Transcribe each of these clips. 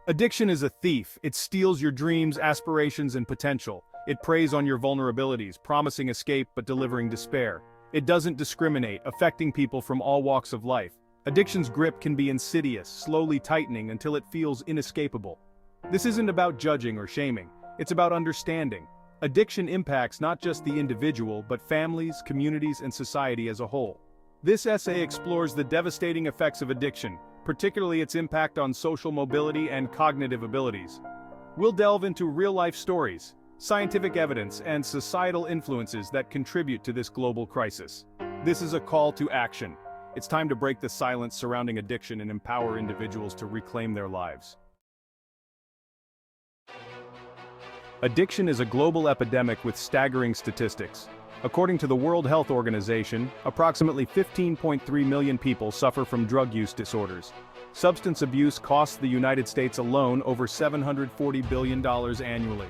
Addiction is a thief. It steals your dreams, aspirations, and potential. It preys on your vulnerabilities, promising escape but delivering despair. It doesn't discriminate, affecting people from all walks of life. Addiction's grip can be insidious, slowly tightening until it feels inescapable. This isn't about judging or shaming. It's about understanding. Addiction impacts not just the individual, but families, communities, and society as a whole. This essay explores the devastating effects of addiction, particularly its impact on social mobility and cognitive abilities. We'll delve into real-life stories, scientific evidence, and societal influences that contribute to this global crisis. This is a call to action. It's time to break the silence surrounding addiction and empower individuals to reclaim their lives. Addiction is a global epidemic with staggering statistics. According to the World Health Organization, approximately 15.3 million people suffer from drug use disorders. Substance abuse costs the United States alone over $740 billion annually.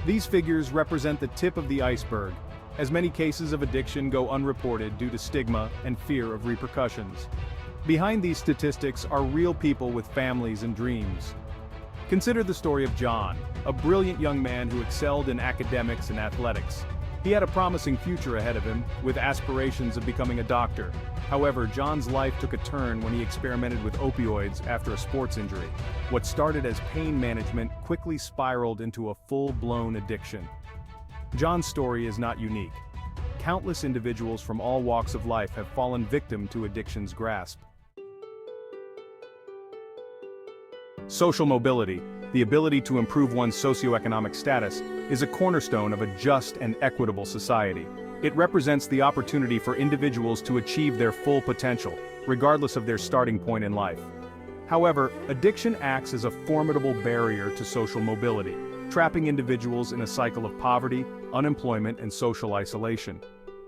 These figures represent the tip of the iceberg, as many cases of addiction go unreported due to stigma and fear of repercussions. Behind these statistics are real people with families and dreams. Consider the story of John, a brilliant young man who excelled in academics and athletics. He had a promising future ahead of him, with aspirations of becoming a doctor. However, John's life took a turn when he experimented with opioids after a sports injury. What started as pain management quickly spiraled into a full-blown addiction. John's story is not unique. Countless individuals from all walks of life have fallen victim to addiction's grasp. Social mobility, the ability to improve one's socioeconomic status, is a cornerstone of a just and equitable society. It represents the opportunity for individuals to achieve their full potential, regardless of their starting point in life. However, addiction acts as a formidable barrier to social mobility, trapping individuals in a cycle of poverty, unemployment, and social isolation.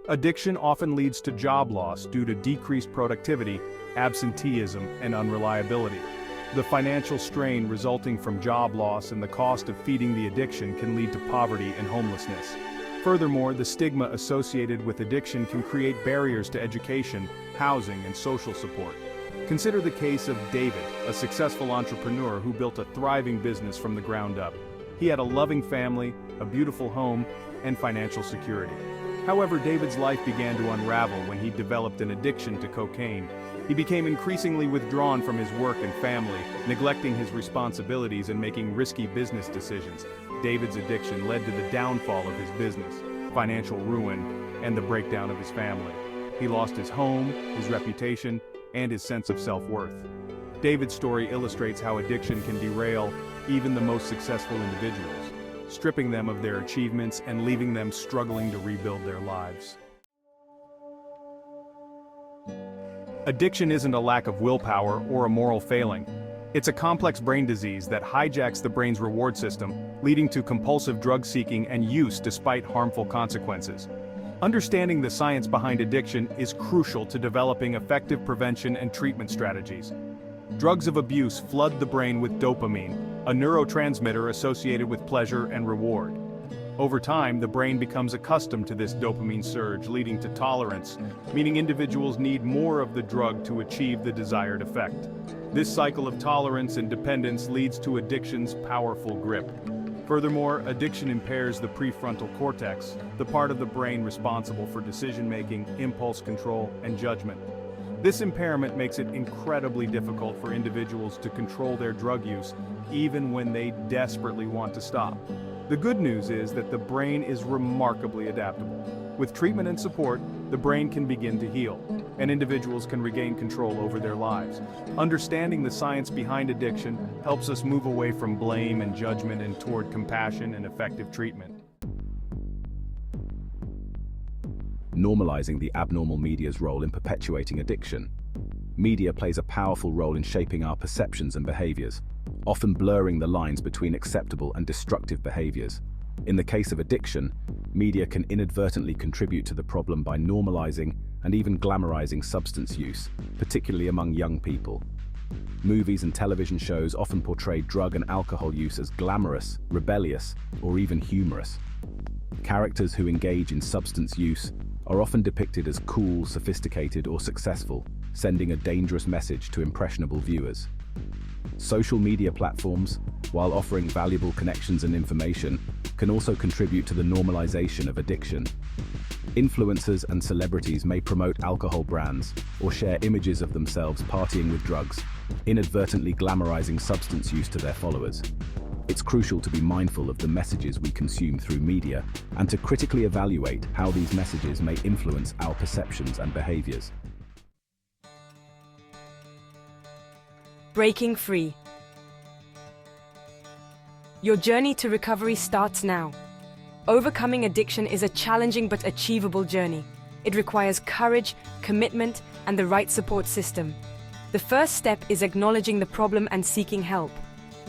Addiction often leads to job loss due to decreased productivity, absenteeism, and unreliability. The financial strain resulting from job loss and the cost of feeding the addiction can lead to poverty and homelessness. Furthermore, the stigma associated with addiction can create barriers to education, housing, and social support. Consider the case of David, a successful entrepreneur who built a thriving business from the ground up. He had a loving family, a beautiful home, and financial security. However, David's life began to unravel when he developed an addiction to cocaine. He became increasingly withdrawn from his work and family, neglecting his responsibilities and making risky business decisions. David's addiction led to the downfall of his business, financial ruin, and the breakdown of his family. He lost his home, his reputation, and his sense of self-worth. David's story illustrates how addiction can derail even the most successful individuals, stripping them of their achievements and leaving them struggling to rebuild their lives. Addiction isn't a lack of willpower or a moral failing. It's a complex brain disease that hijacks the brain's reward system, leading to compulsive drug seeking and use despite harmful consequences. Understanding the science behind addiction is crucial to developing effective prevention and treatment strategies. Drugs of abuse flood the brain with dopamine, a neurotransmitter associated with pleasure and reward. Over time, the brain becomes accustomed to this dopamine surge, leading to tolerance, meaning individuals need more of the drug to achieve the desired effect. This cycle of tolerance and dependence leads to addiction's powerful grip. Furthermore, addiction impairs the prefrontal cortex, the part of the brain responsible for decision-making, impulse control, and judgment. This impairment makes it incredibly difficult for individuals to control their drug use, even when they desperately want to stop. The good news is that the brain is remarkably adaptable. With treatment and support, the brain can begin to heal, and individuals can regain control over their lives. Understanding the science behind addiction helps us move away from blame and judgment and toward compassion and effective treatment. Normalizing the abnormal media's role in perpetuating addiction. Media plays a powerful role in shaping our perceptions and behaviors, often blurring the lines between acceptable and destructive behaviors. In the case of addiction, media can inadvertently contribute to the problem by normalizing and even glamorizing substance use, particularly among young people. Movies and television shows often portray drug and alcohol use as glamorous, rebellious, or even humorous. Characters who engage in substance use are often depicted as cool, sophisticated, or successful, sending a dangerous message to impressionable viewers. Social media platforms, while offering valuable connections and information, can also contribute to the normalization of addiction. Influencers and celebrities may promote alcohol brands or share images of themselves partying with drugs, inadvertently glamorizing substance use to their followers. It's crucial to be mindful of the messages we consume through media and to critically evaluate how these messages may influence our perceptions and behaviors. Breaking free. Your journey to recovery starts now. Overcoming addiction is a challenging but achievable journey. It requires courage, commitment, and the right support system. The first step is acknowledging the problem and seeking help.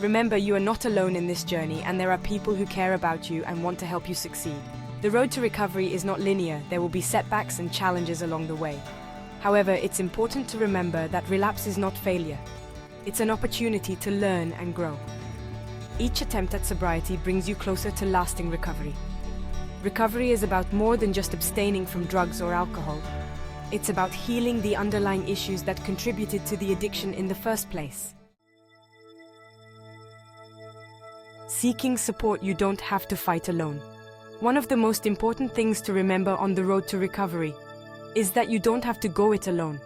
Remember, you are not alone in this journey, and there are people who care about you and want to help you succeed. The road to recovery is not linear. There will be setbacks and challenges along the way. However, it's important to remember that relapse is not failure. It's an opportunity to learn and grow. Each attempt at sobriety brings you closer to lasting recovery. Recovery is about more than just abstaining from drugs or alcohol. It's about healing the underlying issues that contributed to the addiction in the first place. Seeking support, you don't have to fight alone. One of the most important things to remember on the road to recovery is that you don't have to go it alone.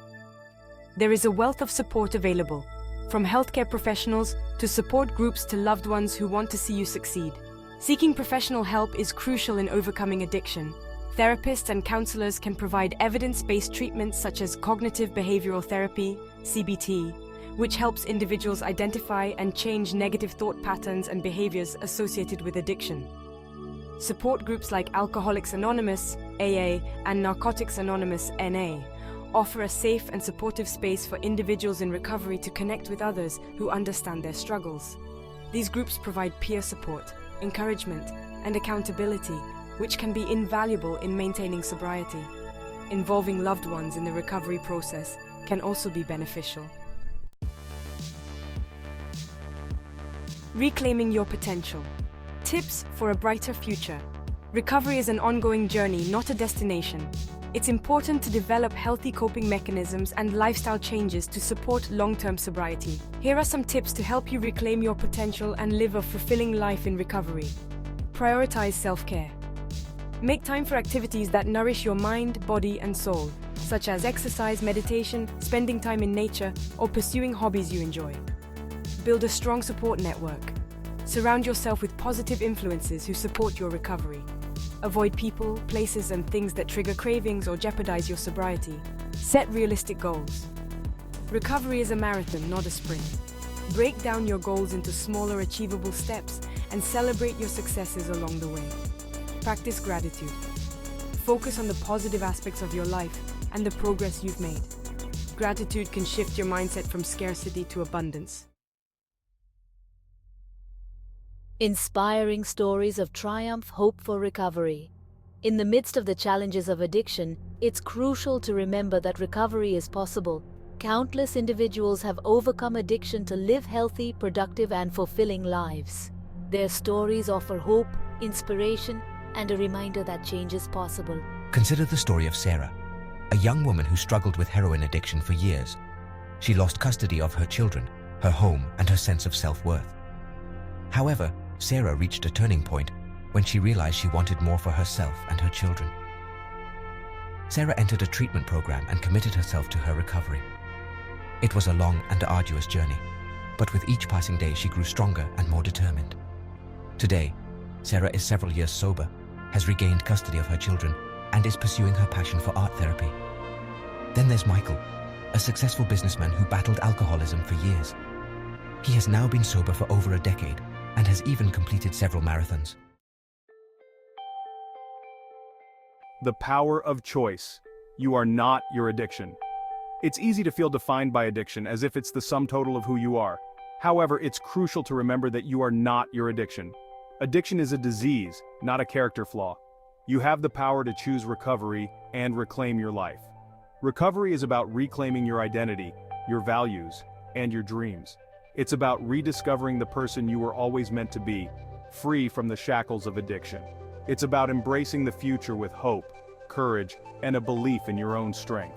There is a wealth of support available, from healthcare professionals to support groups to loved ones who want to see you succeed. Seeking professional help is crucial in overcoming addiction. Therapists and counselors can provide evidence-based treatments such as cognitive behavioral therapy, CBT, which helps individuals identify and change negative thought patterns and behaviors associated with addiction. Support groups like Alcoholics Anonymous, AA, and Narcotics Anonymous, NA, offer a safe and supportive space for individuals in recovery to connect with others who understand their struggles. These groups provide peer support, encouragement, and accountability, which can be invaluable in maintaining sobriety. Involving loved ones in the recovery process can also be beneficial. Reclaiming your potential. Tips for a brighter future. Recovery is an ongoing journey, not a destination. It's important to develop healthy coping mechanisms and lifestyle changes to support long-term sobriety. Here are some tips to help you reclaim your potential and live a fulfilling life in recovery. Prioritize self-care. Make time for activities that nourish your mind, body, and soul, such as exercise, meditation, spending time in nature, or pursuing hobbies you enjoy. Build a strong support network. Surround yourself with positive influences who support your recovery. Avoid people, places, and things that trigger cravings or jeopardize your sobriety. Set realistic goals. Recovery is a marathon, not a sprint. Break down your goals into smaller, achievable steps and celebrate your successes along the way. Practice gratitude. Focus on the positive aspects of your life and the progress you've made. Gratitude can shift your mindset from scarcity to abundance. Inspiring stories of triumph, hope for recovery. In the midst of the challenges of addiction, it's crucial to remember that recovery is possible. Countless individuals have overcome addiction to live healthy, productive, and fulfilling lives. Their stories offer hope, inspiration, and a reminder that change is possible. Consider the story of Sarah, a young woman who struggled with heroin addiction for years. She lost custody of her children, her home, and her sense of self-worth. However, Sarah reached a turning point when she realized she wanted more for herself and her children. Sarah entered a treatment program and committed herself to her recovery. It was a long and arduous journey, but with each passing day she grew stronger and more determined. Today, Sarah is several years sober, has regained custody of her children, and is pursuing her passion for art therapy. Then there's Michael, a successful businessman who battled alcoholism for years. He has now been sober for over a decade and has even completed several marathons. The power of choice. You are not your addiction. It's easy to feel defined by addiction as if it's the sum total of who you are. However, it's crucial to remember that you are not your addiction. Addiction is a disease, not a character flaw. You have the power to choose recovery and reclaim your life. Recovery is about reclaiming your identity, your values, and your dreams. It's about rediscovering the person you were always meant to be, free from the shackles of addiction. It's about embracing the future with hope, courage, and a belief in your own strength.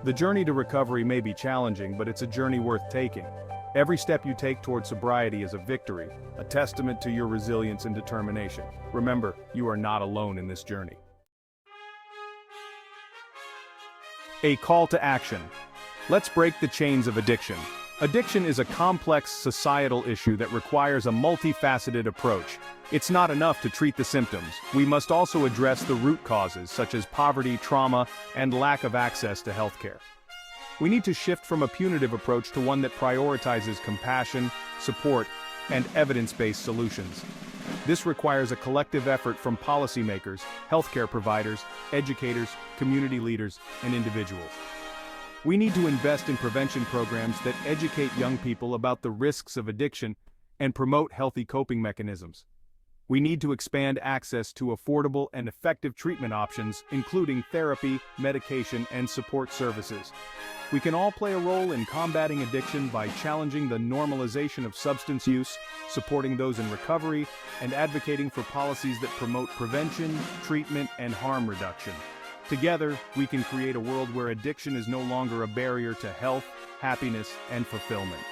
The journey to recovery may be challenging, but it's a journey worth taking. Every step you take toward sobriety is a victory, a testament to your resilience and determination. Remember, you are not alone in this journey. A call to action. Let's break the chains of addiction. Addiction is a complex societal issue that requires a multifaceted approach. It's not enough to treat the symptoms. We must also address the root causes, such as poverty, trauma, and lack of access to healthcare. We need to shift from a punitive approach to one that prioritizes compassion, support, and evidence-based solutions. This requires a collective effort from policymakers, healthcare providers, educators, community leaders, and individuals. We need to invest in prevention programs that educate young people about the risks of addiction and promote healthy coping mechanisms. We need to expand access to affordable and effective treatment options, including therapy, medication, and support services. We can all play a role in combating addiction by challenging the normalization of substance use, supporting those in recovery, and advocating for policies that promote prevention, treatment, and harm reduction. Together, we can create a world where addiction is no longer a barrier to health, happiness, and fulfillment.